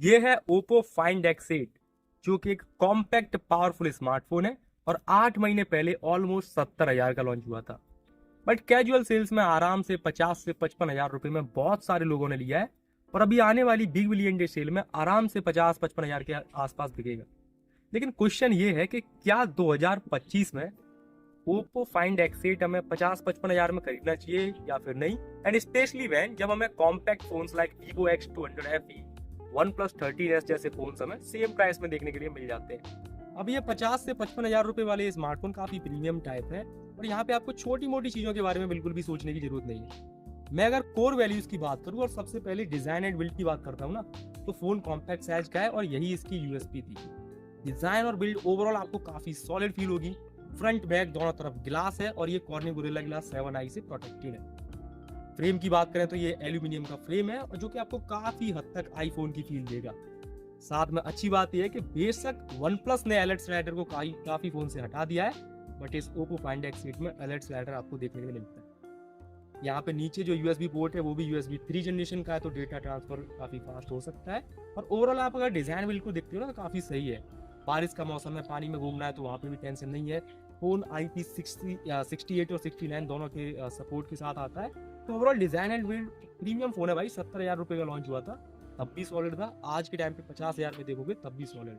ये है Oppo Find X8 जो कि एक कॉम्पैक्ट पावरफुल स्मार्टफोन है और 8 महीने पहले ऑलमोस्ट 70,000 का लॉन्च हुआ था। बट कैजुअल सेल्स में आराम से 50 से 55,000 रुपए में बहुत सारे लोगों ने लिया है और अभी आने वाली बिग बिलियन डे सेल में आराम से 50-55,000 के आसपास बिकेगा। लेकिन क्वेश्चन ये है कि क्या 2025 में Oppo Find X8 हमें 50-55,000 में खरीदना चाहिए या फिर नहीं, एंड स्पेशली वैन जब हमें compact phones like Vivo X200 FE, OnePlus 13s जैसे फोन्स हमें सेम प्राइस में देखने के लिए मिल जाते हैं। अब ये 50 से 55,000 रुपए वाले स्मार्टफोन काफी प्रीमियम टाइप है और यहाँ पे आपको छोटी मोटी चीजों के बारे में बिल्कुल भी सोचने की जरूरत नहीं है। मैं अगर कोर वैल्यूज की बात करूँ और सबसे पहले डिजाइन एंड बिल्ड की बात करता हूँ ना, तो फोन कॉम्पैक्ट साइज का है और यही इसकी यूएसपी थी। डिजाइन और बिल्ड ओवरऑल आपको काफी सॉलिड फील होगी। फ्रंट बैक दोनों तरफ ग्लास है और ये कॉर्निंग गोरिल्ला ग्लास 7i से प्रोटेक्टेड है। फ्रेम की बात करें तो ये एल्यूमिनियम का फ्रेम है और जो कि आपको काफी हद तक आईफोन की फील देगा। साथ में अच्छी बात यह है कि बेशक OnePlus ने अलर्ट स्लाइडर को काफी फोन से हटा दिया है, बट इस Oppo Find X8 में अलर्ट स्लाइडर आपको देखने को मिलता है। यहाँ पे नीचे जो USB पोर्ट है वो भी USB 3 जनरेशन का है, तो डेटा ट्रांसफर काफी फास्ट हो सकता है। और ओवरऑल आप अगर डिजाइन बिल्ड को देखते हो ना तो काफी सही है। बारिश का मौसम है, पानी में घूमना है तो वहाँ पे भी टेंशन नहीं है। फोन IP68 और 69 दोनों के सपोर्ट के साथ आता है। तो overall design and build premium phone है भाई। 70,000 रुपए का लॉन्च हुआ था तब भी सॉलिड था, आज के टाइम पे 50,000 में देखोगे तब भी सॉलिड।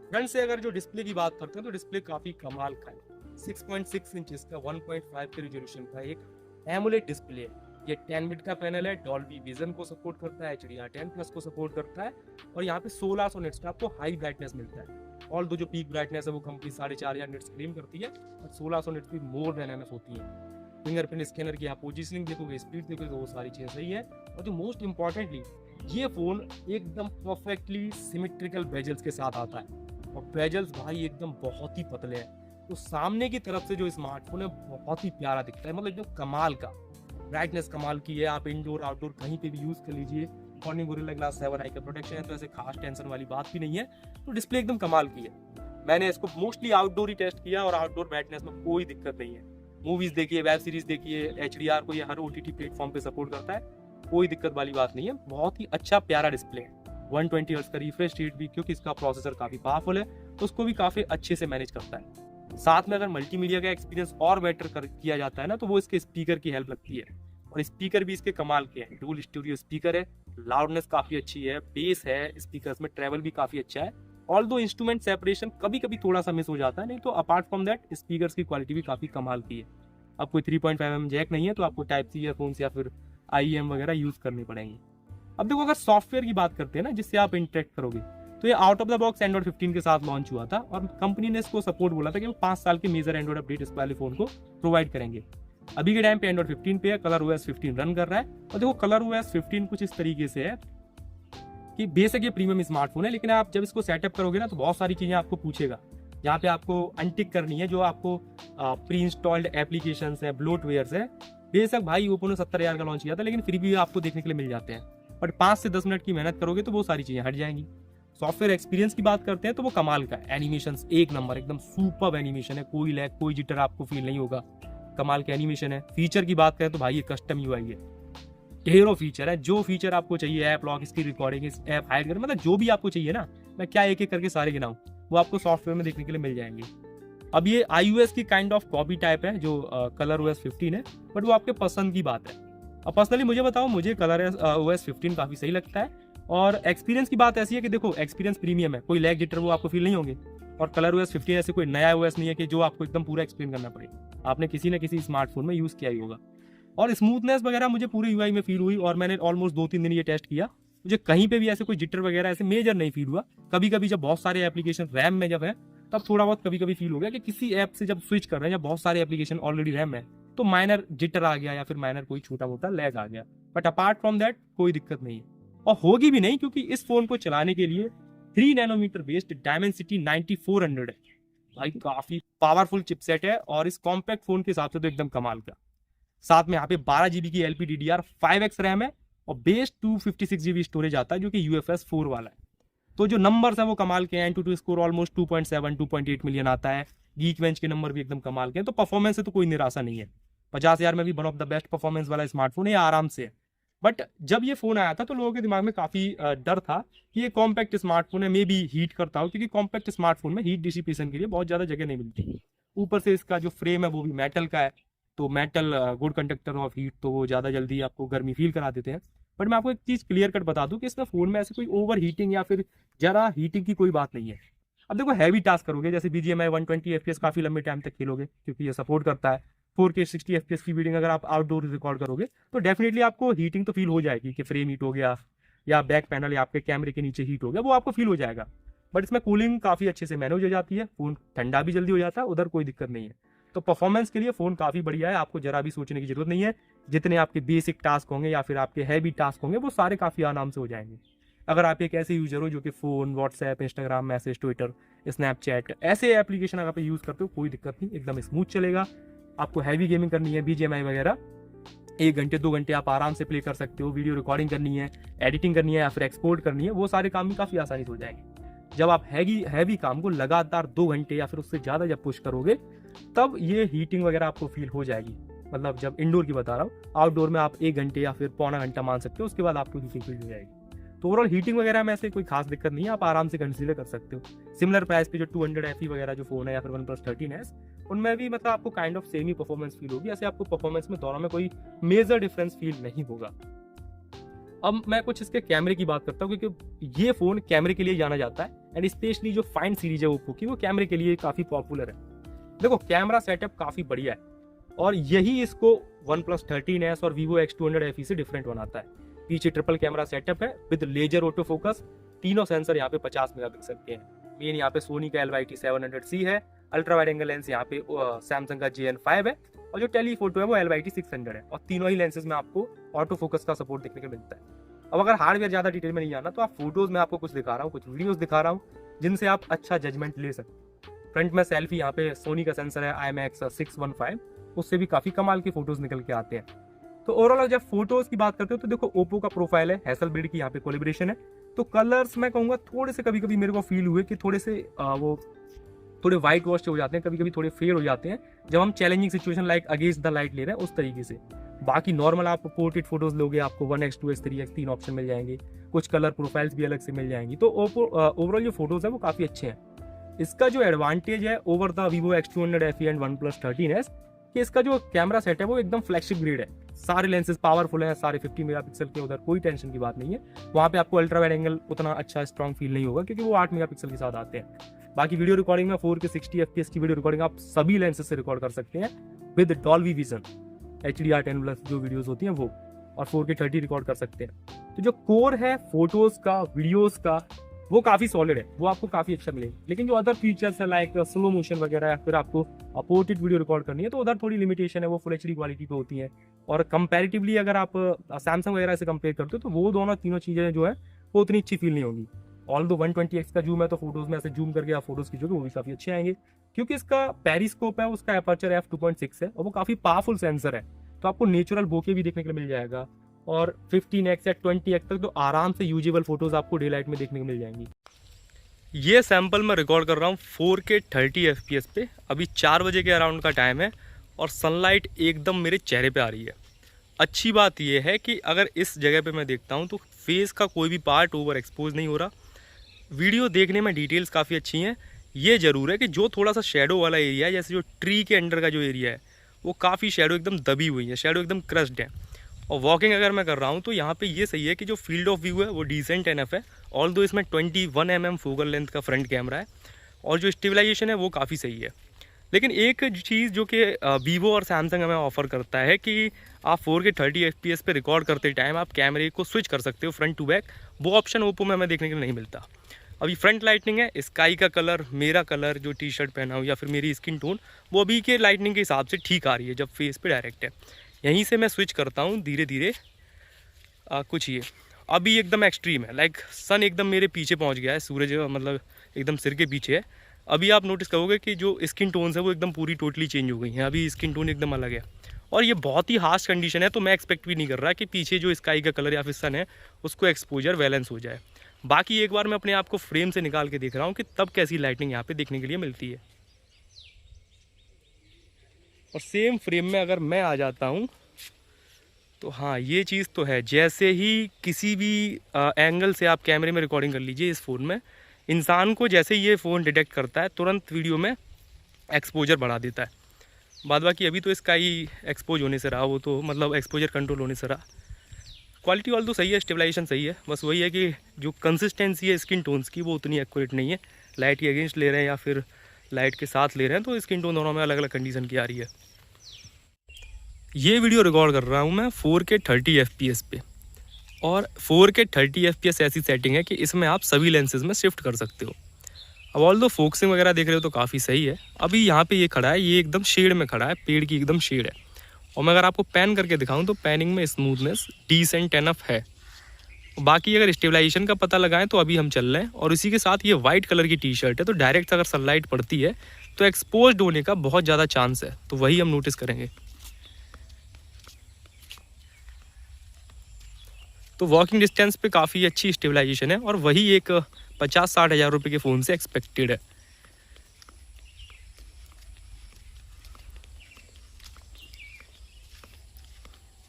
फ्रंट से अगर जो डिस्प्ले की बात करते हैं तो डिस्प्ले काफी कमाल का है। 6.6 इंचेस का 1.5 के रेजोल्यूशन का एक एमोलेड डिस्प्ले है। ये 10 बिट का पैनल है, डॉल्बी विजन को सपोर्ट करता है, HDR10+ को सपोर्ट करता है और यहाँ पे 1600 निट्स का आपको हाई ब्राइटनेस मिलता है। ऑल दो जो पीक ब्राइटनेस है वो कंपनी 4,500 निट्स क्लेम करती है और 1600 निट्स भी मोर देन एनफ होती है। फिंगरप्रिंट स्कैनर की आप पोजिशनिंग देखोगे, स्पीड देखोगे तो वो सारी चीज़ें सही है। और जो मोस्ट इंपॉर्टेंटली ये फोन एकदम परफेक्टली सिमेट्रिकल बेजल्स के साथ आता है और बेजल्स भाई एकदम बहुत ही पतले हैं। तो सामने की तरफ से जो स्मार्टफोन है बहुत ही प्यारा दिखता है, मतलब एकदम कमाल का। ब्राइटनेस कमाल की है, आप इंडोर आउटडोर कहीं पे भी यूज कर लीजिए। कॉर्निंग गोरिल्ला ग्लास 7i का प्रोटेक्शन है तो ऐसे खास टेंशन वाली बात भी नहीं है। तो डिस्प्ले एकदम कमाल की है। मैंने इसको मोस्टली आउटडोर ही टेस्ट किया और आउटडोर ब्राइटनेस में कोई दिक्कत नहीं है। मूवीज देखिए, वेब सीरीज देखिए, HDR को ये हर OTT प्लेटफॉर्म पे सपोर्ट करता है, कोई दिक्कत वाली बात नहीं है। बहुत ही अच्छा प्यारा डिस्प्ले है। 120 हर्ट्ज का रिफ्रेश रेट भी, क्योंकि इसका प्रोसेसर काफी पावरफुल है तो उसको भी काफी अच्छे से मैनेज करता है। साथ में अगर मल्टीमीडिया का एक्सपीरियंस और बेटर किया जाता है ना तो वो इसके स्पीकर की हेल्प लगती है और स्पीकर भी इसके कमाल के हैं। डुअल स्टूडियो स्पीकर है, लाउडनेस काफी अच्छी है, बेस है, स्पीकर्स में ट्रेवल भी काफी अच्छा है। ऑल दो इंस्ट्रूमेंट सेपरेशन कभी कभी थोड़ा सा मिस हो जाता है, नहीं तो अपार्ट फ्रॉम दैट स्पीकर्स की क्वालिटी भी काफी कमाल की है। अब कोई 3.5mm जैक नहीं है तो आपको टाइप सी ईयरफोन्स या फिर IEM वगैरह यूज करने पड़ेंगे। अब देखो, अगर सॉफ्टवेयर की बात करते हैं ना जिससे आप इंटरेक्ट करोगे, तो ये out of the box Android 15 के साथ लॉन्च हुआ था और कंपनी ने इसको सपोर्ट बोला था कि वो 5 साल के मेजर एंड्रॉइड अपडेट इस वाले फोन को प्रोवाइड करेंगे। अभी के टाइम पे एंड्रॉइड 15 पे है, ColorOS 15 रन कर रहा है। और देखो, ColorOS 15 कुछ इस तरीके से है कि बेशक ये प्रीमियम स्मार्टफोन है, लेकिन आप जब इसको सेटअप करोगे ना तो बहुत सारी चीजें आपको पूछेगा। यहाँ पे आपको अनटिक करनी है जो आपको प्री इंस्टॉल्ड एप्लीकेशंस है, ब्लोटवेयर्स है। बेशक भाई ओप्पो ने 70,000 का लॉन्च किया था, लेकिन फिर भी आपको देखने के लिए मिल जाते हैं। बट 5 से 10 मिनट की मेहनत करोगे तो वो सारी चीजें हट जाएंगी। सॉफ्टवेयर एक्सपीरियंस की बात करते हैं तो वो कमाल का है। एनिमेशन एक नंबर, एकदम सुपर एनिमेशन है, कोई लैग कोई जिटर आपको फील नहीं होगा। कमाल के एनिमेशन है। फीचर की बात करें तो भाई ये कस्टम UI है, ढेरों फीचर है। जो फीचर आपको चाहिए, ऐप लॉक, इसकी रिकॉर्डिंग, ऐप हाइड कर, मतलब जो भी आपको चाहिए ना, मैं क्या एक एक करके सारे गिनाऊं, वो आपको सॉफ्टवेयर में देखने के लिए मिल जाएंगे। अब ये iOS की काइंड ऑफ कॉपी टाइप है जो ColorOS 15 है, बट वो आपके पसंद की बात है। अब पर्सनली मुझे बताओ, मुझे ColorOS 15 काफी सही लगता है। और एक्सपीरियंस की बात ऐसी है कि देखो, एक्सपीरियंस प्रीमियम है, कोई लैग जिटर वो आपको फील नहीं होंगे। और ColorOS 15 ऐसे कोई नया OS नहीं है कि जो आपको एकदम पूरा एक्सप्लेन करना पड़े, आपने किसी न किसी स्मार्टफोन में यूज किया ही होगा। और स्मूथनेस वगैरह मुझे पूरे UI में फील हुई और मैंने ऑलमोस्ट 2-3 दिन ये टेस्ट किया, मुझे कहीं पे भी ऐसे कोई जिटर वगैरह ऐसे मेजर नहीं फील हुआ। कभी कभी जब बहुत सारे एप्लीकेशन रैम में जब है तब थोड़ा बहुत कभी कभी फील हो गया कि किसी ऐप से जब स्विच कर रहे हैं, जब बहुत सारे एप्लीकेशन ऑलरेडी रैम है तो माइनर जिटर आ गया या फिर माइनर कोई छोटा मोटा लैग आ गया। बट अपार्ट फ्रॉम दैट कोई दिक्कत नहीं है और होगी भी नहीं, क्योंकि इस फोन को चलाने के लिए 3 नैनोमीटर बेस्ड Dimensity 9400 है भाई, काफी पावरफुल चिपसेट है और इस कॉम्पैक्ट फोन के हिसाब से तो एकदम कमाल का। साथ में यहाँ पे 12 GB की LPDDR5X रैम है और बेस 256 GB स्टोरेज आता है जो कि UFS 4 वाला है। तो जो नंबर्स है वो कमाल के हैं। AnTuTu स्कोर ऑलमोस्ट 2.7 2.8 मिलियन आता है। Geekbench के नंबर भी एकदम कमाल के हैं। तो परफॉर्मेंस से तो कोई निराशा नहीं है। 50,000 में भी one of the best performance वाला स्मार्टफोन है, आराम से। बट जब ये फ़ोन आया था तो लोगों के दिमाग में काफ़ी डर था कि ये कॉम्पैक्ट स्मार्टफोन है, मे बी हीट करता हो, क्योंकि कॉम्पैक्ट स्मार्टफोन में हीट डिसिपेशन के लिए बहुत ज़्यादा जगह नहीं मिलती। ऊपर से इसका जो फ्रेम है वो भी मेटल का है, तो metal good conductor of heat, तो वो ज़्यादा जल्दी आपको गर्मी फील करा देते हैं। बट मैं आपको एक चीज़ क्लियर कट बता दूं कि इसमें फ़ोन में ऐसे कोई ओवर हीटिंग या फिर ज़रा हीटिंग की कोई बात नहीं है। अब देखो हैवी टास्क करोगे, जैसे BGMI 120 FPS काफ़ी लंबे टाइम तक खेलोगे, क्योंकि ये सपोर्ट करता है 4K 60 FPS की वीडियो अगर आप आउटडोर रिकॉर्ड करोगे तो डेफिनेटली आपको हीटिंग तो फील हो जाएगी कि फ्रेम हीट हो गया या बैक पैनल या आपके कैमरे के नीचे हीट हो गया, वो आपको फील हो जाएगा। बट इसमें कूलिंग काफ़ी अच्छे से मैनेज हो जाती है, फ़ोन ठंडा भी जल्दी हो जाता है, उधर कोई दिक्कत नहीं है। तो परफॉर्मेंस के लिए फ़ोन काफ़ी बढ़िया है, आपको जरा भी सोचने की जरूरत नहीं है। जितने आपके बेसिक टास्क होंगे या फिर आपके हैवी टास्क होंगे वो सारे काफ़ी आराम से हो जाएंगे। अगर आप एक ऐसे यूजर हो जो कि phone, WhatsApp, Instagram, message, Twitter, Snapchat ऐसे एप्लीकेशन अगर आप यूज़ करते हो, कोई दिक्कत नहीं, एकदम स्मूथ चलेगा। आपको हैवी गेमिंग करनी है, BGMI वगैरह 1 घंटे 2 घंटे आप आराम से प्ले कर सकते हो। वीडियो रिकॉर्डिंग करनी है, एडिटिंग करनी है या फिर एक्सपोर्ट करनी है, वो सारे काम भी काफ़ी आसानी से हो जाएंगे। जब आप हैवी काम को लगातार 2 घंटे या फिर उससे ज़्यादा जब पुश करोगे तब ये हीटिंग वगैरह आपको फील हो जाएगी। मतलब जब इंडोर की बता रहा हूँ, आउटडोर में आप 1 घंटे या फिर पौना घंटा मान सकते हो, उसके बाद आपको हीटिंग फील हो जाएगी। तो ओवरऑल हीटिंग वगैरह में ऐसे कोई खास दिक्कत नहीं है, आप आराम से कंसीडर कर सकते हो। सिमिलर प्राइस पे जो 200 FE वगैरह जो फोन है या फिर OnePlus 13s, उनमें भी मतलब आपको kind of same he performance feel होगी। ऐसे आपको परफॉर्मेंस में दोनों में कोई मेजर डिफरेंस फील नहीं होगा। अब मैं कुछ इसके कैमरे की बात करता हूँ, क्योंकि ये फोन कैमरे के लिए जाना जाता है एंड स्पेशली जो फाइंड सीरीज है ओप्पो की, वो कैमरे के लिए काफी पॉपुलर है। देखो कैमरा सेटअप काफी बढ़िया है और यही इसको OnePlus 13s और Vivo X200 FE से डिफरेंट बनाता है। पीछे ट्रिपल कैमरा सेटअप है विद लेजर ऑटो फोकस, तीनों सेंसर यहाँ पे 50 मेगापिक्सल के हैं। मेन यहाँ पे सोनी का LYT 700C है, अल्ट्रा वाइड एंगल लेंस यहाँ पे सैमसंग का JN5 है और जो टेलीफोटो है वो LYT 600 है और तीनों ही लेंसेज में आपको ऑटो फोकस का सपोर्ट देखने को मिलता है। अब अगर हार्डवेयर ज्यादा डिटेल में नहीं जाना तो आप फोटोज में आपको कुछ दिखा रहा हूँ, कुछ वीडियोज दिखा रहा हूँ जिनसे आप अच्छा जजमेंट ले सकते। फ्रंट में सेल्फी यहाँ पे सोनी का सेंसर है IMX 615, उससे भी काफी कमाल की फोटोज निकल के आते हैं। तो ओवरऑल जब फोटोज की बात करते हो तो देखो ओप्पो का प्रोफाइल है, हैसलब्लेड की यहाँ पे कोलैबोरेशन है, तो कलर्स मैं कहूँगा थोड़े से कभी कभी मेरे को फील हुए कि थोड़े से वो थोड़े व्हाइट वॉश हो जाते हैं, कभी कभी थोड़े फेयर हो जाते हैं जब हम challenging situation like against the light ले रहे हैं उस तरीके से। बाकी नॉर्मल आप पोर्ट्रेट फोटोज लोगे आपको 1x 2x 3x 3 ऑप्शन मिल जाएंगे, कुछ कलर प्रोफाइल्स भी अलग से मिल जाएंगी। तो ओवरऑल जो फोटोज है वो काफी अच्छे हैं। इसका जो एडवांटेज है over the Vivo X200 FE and OnePlus 13s कि इसका जो कैमरा सेट है वो एकदम फ्लैगशिप ग्रेड है, सारे लेंसेज पावरफुल हैं, सारे 50 मेगापिक्सल के, उधर कोई टेंशन की बात नहीं है। वहाँ पे आपको अल्ट्रा वाइड एंगल उतना अच्छा स्ट्रॉन्ग फील नहीं होगा क्योंकि वो 8 मेगापिक्सल के साथ आते हैं। बाकी वीडियो रिकॉर्डिंग में 4K 60 FPS की वीडियो रिकॉर्डिंग आप सभी लेंसेज से रिकॉर्ड कर सकते हैं विद डॉल्बी विजन, HDR10+ जो वीडियोस होती हैं वो, और 4K 30 रिकॉर्ड कर सकते हैं। तो जो कोर है फोटोज का, वीडियोज का, वो काफी सॉलिड है, वो आपको काफी अच्छा मिलेगा। लेकिन जो अदर फीचर्स है लाइक स्लो मोशन वगैरह या फिर आपको पोर्ट्रेट वीडियो रिकॉर्ड करनी है तो उधर थोड़ी लिमिटेशन है, वो फुल HD क्वालिटी पे होती है। और कंपैरेटिवली अगर आप सैमसंग वगैरह से कंपेयर करते हो तो वो दोनों तीनों चीजें जो है वो उतनी अच्छी फील नहीं होगी। ऑल दो 120x का जूम है तो फोटोज में ऐसे जूम करके आप फोटोज खींचोगे वो भी काफी अच्छे आएंगे, क्योंकि इसका पेरिस्कोप है, उसका एपर्चर f2.6 है और वो काफी पावरफुल सेंसर है, तो आपको नेचुरल बोके भी देखने के लिए मिल जाएगा और 15x या 20x तक तो आराम से यूजेबल फोटोज आपको डे लाइट में देखने को मिल जाएंगी। ये सैंपल मैं रिकॉर्ड कर रहा हूँ 4K 30 FPS पे। अभी 4 बजे के अराउंड का टाइम है और सनलाइट एकदम मेरे चेहरे पे आ रही है। अच्छी बात यह है कि अगर इस जगह पे मैं देखता हूँ तो फेस का कोई भी पार्ट ओवर एक्सपोज नहीं हो रहा। वीडियो देखने में डिटेल्स काफ़ी अच्छी हैं। ये ज़रूर है कि जो थोड़ा सा शेडो वाला एरिया है, जैसे जो ट्री के अंडर का जो एरिया है वो काफ़ी शेडो एकदम दबी हुई है, शेडो एकदम क्रस्ड है। और वॉकिंग अगर मैं कर रहा हूँ तो यहाँ पे ये सही है कि जो फील्ड ऑफ व्यू है वो डिसेंट एनफ है। ऑल्दो इसमें 21 mm फोकल लेंथ का फ्रंट कैमरा है और जो स्टेबलाइजेशन है वो काफ़ी सही है। लेकिन एक चीज़ जो कि वीवो और सैमसंग हमें ऑफर करता है कि आप 4K 30 FPS पे रिकॉर्ड करते टाइम आप कैमरे को स्विच कर सकते हो फ्रंट टू बैक। वो ऑप्शन ओप्पो में हमें देखने को नहीं मिलता। अभी फ्रंट लाइटनिंग है, स्काई का कलर, मेरा कलर जो टी शर्ट पहना हूँ या फिर मेरी स्किन टोन, वो अभी के लाइटनिंग के हिसाब से ठीक आ रही है जब फेस पे डायरेक्ट है। यहीं से मैं स्विच करता हूँ धीरे धीरे। कुछ ये अभी एकदम एक्सट्रीम है, लाइक सन एकदम मेरे पीछे पहुँच गया है, सूरज मतलब एकदम सिर के पीछे है। अभी आप नोटिस करोगे कि जो स्किन टोन्स है वो एकदम पूरी टोटली चेंज हो गई हैं। अभी स्किन टोन एकदम अलग है और ये बहुत ही हार्श कंडीशन है, तो मैं एक्सपेक्ट भी नहीं कर रहा कि पीछे जो स्काई का कलर या फिर सन है उसको एक्सपोजर बैलेंस हो जाए। बाकी एक बार मैं अपने आप को फ्रेम से निकाल के देख रहा हूँ कि तब कैसी लाइटनिंग यहाँ पे देखने के लिए मिलती है। और सेम फ्रेम में अगर मैं आ जाता हूँ तो हाँ, ये चीज़ तो है, जैसे ही किसी भी एंगल से आप कैमरे में रिकॉर्डिंग कर लीजिए इस फ़ोन में, इंसान को जैसे ही ये फ़ोन डिटेक्ट करता है तुरंत वीडियो में एक्सपोजर बढ़ा देता है। बाद बाकी अभी तो इसका ही एक्सपोज होने से रहा, वो तो मतलब एक्सपोजर कंट्रोल होने से रहा। क्वालिटी ऑल तो सही है, स्टेबलाइजेशन सही है, बस वही है कि जो कंसिस्टेंसी है स्किन टोन्स की वो उतनी एक्यूरेट नहीं है। लाइट के अगेंस्ट ले रहे हैं या फिर लाइट के साथ ले रहे हैं तो स्किन टोन दोनों में अलग अलग कंडीशन की आ रही है। ये वीडियो रिकॉर्ड कर रहा हूँ मैं 4K 30 FPS पे, और 4K 30 FPS ऐसी सेटिंग है कि इसमें आप सभी लेंसेज में शिफ्ट कर सकते हो। अब ऑल दो फोकसिंग वगैरह देख रहे हो तो काफ़ी सही है। अभी यहाँ पे ये खड़ा है, ये एकदम शेड में खड़ा है, पेड़ की एकदम शेड है, और मैं अगर आपको पैन करके दिखाऊं तो पैनिंग में स्मूथनेस डिसेंट एनफ है। बाकी अगर स्टेबलाइजेशन का पता लगाएं तो अभी हम चल रहे हैं, और इसी के साथ ये वाइट कलर की टी शर्ट है, तो डायरेक्ट अगर सनलाइट पड़ती है तो एक्सपोज होने का बहुत ज़्यादा चांस है, तो वही हम नोटिस करेंगे। तो वॉकिंग डिस्टेंस पे काफ़ी अच्छी स्टेबलाइजेशन है, और वही एक 50-60 हज़ार रुपये के फ़ोन से एक्सपेक्टेड है।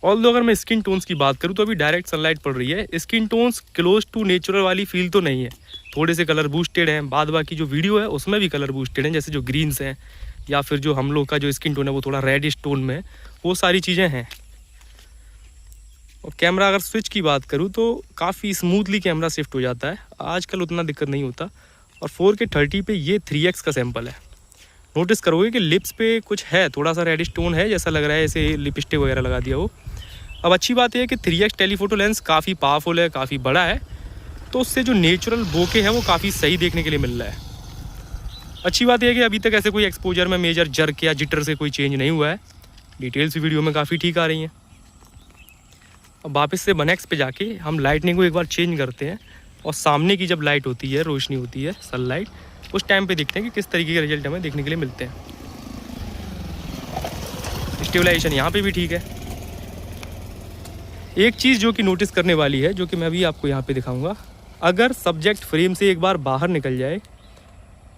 ऑल्दो अगर मैं स्किन टोन्स की बात करूँ तो अभी डायरेक्ट सनलाइट पड़ रही है, skin tones close to natural वाली फील तो नहीं है, थोड़े से कलर बूस्टेड हैं। बाद बाकी जो वीडियो है उसमें भी कलर बूस्टेड हैं, जैसे जो ग्रीन्स हैं या फिर जो हम लोग का जो स्किन टोन है वो थोड़ा रेडिश टोन में, वो सारी चीज़ें हैं। और कैमरा अगर स्विच की बात करूँ तो काफ़ी स्मूथली कैमरा शिफ्ट हो जाता है, आजकल उतना दिक्कत नहीं होता। और 4K 30 पे ये 3x का सैंपल है। नोटिस करोगे कि लिप्स पे कुछ है, थोड़ा सा रेडिश टोन है, जैसा लग रहा है जैसे लिपस्टिक वगैरह लगा दिया हो। अब अच्छी बात यह है कि 3x टेलीफोटो लेंस काफ़ी पावरफुल है, काफ़ी बड़ा है, तो उससे जो नेचुरल बोके है वो काफ़ी सही देखने के लिए मिल रहा है। अच्छी बात यह है कि अभी तक ऐसे कोई एक्सपोजर में मेजर जर्क या जिटर से कोई चेंज नहीं हुआ है। डिटेल्स वीडियो में काफ़ी ठीक आ रही हैं। अब वापस से 1x पे जाके हम लाइटनिंग को एक बार चेंज करते हैं, और सामने की जब लाइट होती है, रोशनी होती है, सनलाइट, उस टाइम पे देखते हैं कि किस तरीके के रिजल्ट हमें देखने के लिए मिलते हैं। स्टेबलाइजेशन यहाँ पे भी ठीक है। एक चीज़ जो कि नोटिस करने वाली है, जो कि मैं अभी आपको यहाँ पे दिखाऊंगा, अगर सब्जेक्ट फ्रेम से एक बार बाहर निकल जाए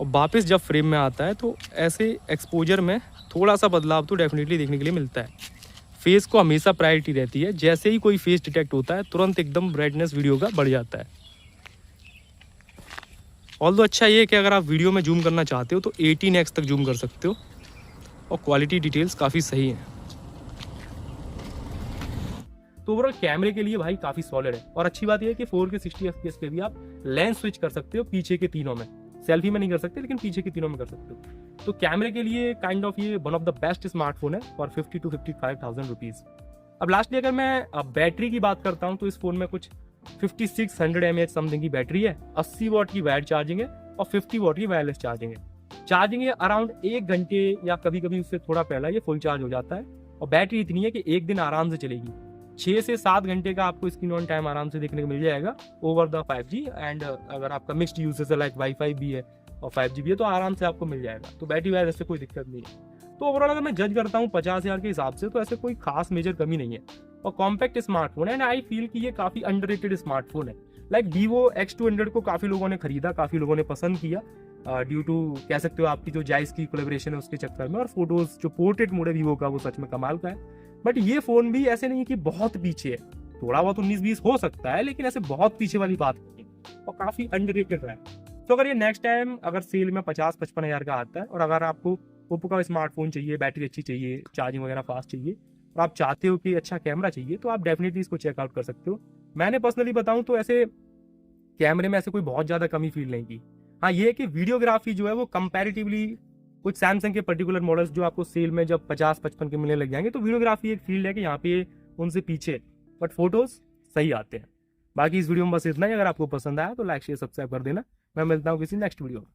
और वापस जब फ्रेम में आता है तो ऐसे एक्सपोजर में थोड़ा सा बदलाव तो डेफिनेटली देखने के लिए मिलता है। फेस को हमेशा प्रायोरिटी रहती है, जैसे ही कोई फेस डिटेक्ट होता है तुरंत एकदम ब्राइटनेस वीडियो का बढ़ जाता है। ऑल्दो अच्छा ये है कि अगर आप वीडियो में जूम करना चाहते हो तो 18x तक जूम कर सकते हो, और क्वालिटी डिटेल्स काफ़ी सही हैं। तो ओवरऑल कैमरे के लिए भाई काफ़ी सॉलिड है, और अच्छी बात यह है कि 4K 60 FPS पे भी आप लेंस स्विच कर सकते हो, पीछे के तीनों में। सेल्फी में नहीं कर सकते, लेकिन पीछे के तीनों में कर सकते हो। तो कैमरे के लिए काइंड ऑफ ये one of the best smartphone है फॉर 50 to 55,000 रुपीज़। अब लास्टली अगर मैं बैटरी की बात करता हूँ तो इस फोन में कुछ 5600 mAh समथिंग की बैटरी है, 80 वॉट की वायर्ड चार्जिंग है, और 50 वॉट की वायरलेस चार्जिंग है। चार्जिंग है अराउंड 1 घंटे या कभी कभी उससे थोड़ा पहला ये फुल चार्ज हो जाता है, और बैटरी इतनी है कि एक दिन आराम से चलेगी। 6 से 7 घंटे का आपको स्क्रीन ऑन टाइम आराम से देखने को मिल जाएगा ओवर द 5G, एंड अगर आपका मिक्स्ड यूजेस है लाइक वाईफाई भी है और 5G भी है तो आराम से आपको मिल जाएगा। तो बैटरी वायर से कोई दिक्कत नहीं है। तो ओवरऑल अगर मैं जज करता हूँ 50,000 के हिसाब से तो ऐसे कोई खास मेजर कमी नहीं है, और कॉम्पैक्ट स्मार्टफोन है, एंड आई फील कि ये काफ़ी अंडररेटेड स्मार्टफोन है। लाइक Vivo X200 को काफ़ी लोगों ने खरीदा, काफ़ी लोगों ने पसंद किया, ड्यू टू कह सकते हो आपकी जो जाइस की कोलैबोरेशन है उसके चक्कर में, और फोटोज जो पोर्ट्रेट मोड है Vivo का वो सच में कमाल का है। बट ये फ़ोन भी ऐसे नहीं है कि बहुत पीछे है, थोड़ा बहुत 19-20 हो सकता है, लेकिन ऐसे बहुत पीछे वाली बात नहीं है, और काफ़ी अंडररेटेड रहा है। तो अगर ये नेक्स्ट टाइम अगर सेल में 50-55 हज़ार का आता है, और अगर आपको ओप्पो का स्मार्टफोन चाहिए, बैटरी अच्छी चाहिए, चार्जिंग वगैरह फास्ट चाहिए, और आप चाहते हो कि अच्छा कैमरा चाहिए, तो आप डेफिनेटली इसको चेकआउट कर सकते हो। मैंने पर्सनली बताऊं तो ऐसे कैमरे में ऐसे कोई बहुत ज़्यादा कमी फील नहीं की। हाँ, ये है कि वीडियोग्राफी जो है वो कंपैरेटिवली कुछ सैमसंग के पर्टिकुलर मॉडल्स जो आपको सेल में जब 50-55 के मिलने लग जाएंगे, तो वीडियोग्राफी एक फील्ड है कि यहाँ पे उनसे पीछे, बट फोटोज सही आते हैं। बाकी इस वीडियो में बस इतना ही। अगर आपको पसंद आया तो लाइक शेयर सब्सक्राइब कर देना। मैं मिलता हूँ किसी नेक्स्ट वीडियो में।